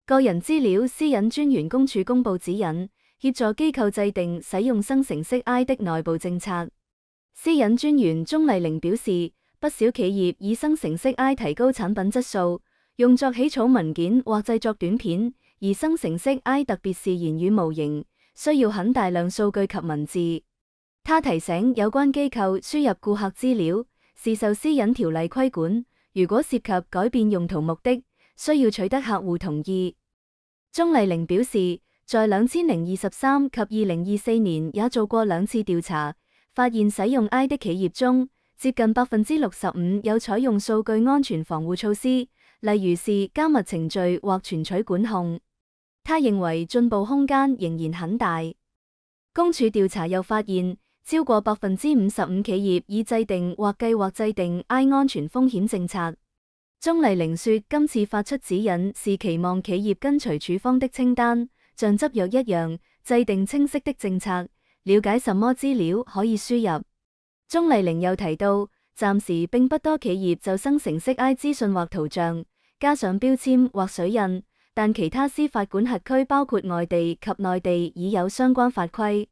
個人資料私隱專員公署公布指引，協助機構制定使用生成式 AI 的內部政策。私隱專員鍾麗玲表示，不少企業以生成式 AI 提高產品質素，用作起草文件或製作短片，而生成式 AI 特別是言語模型，需要很大量數據及文字。他提醒有關機構輸入顧客資料是受私隱條例規管，如果涉及改變用途目的，需要取得客戶同意。鍾麗玲表示，在2023及2024年也做過2次調查，發現使用 AI 的企業中，接近65%有採用數據安全防護措施，例如是加密程序或存取管控。他認為進步空間仍然很大。公署調查又發現，超過55%企業已制定或計劃制定 AI 安全風險政策。鍾麗玲說，今次發出指引是期望企業跟隨處方的清單，像執藥一樣，制定清晰的政策，了解什麼資料可以輸入。鍾麗玲又提到，暫時並不多企業就生成式 AI 資訊或圖像加上標籤或水印，但其他司法管轄區包括外地及內地已有相關法規。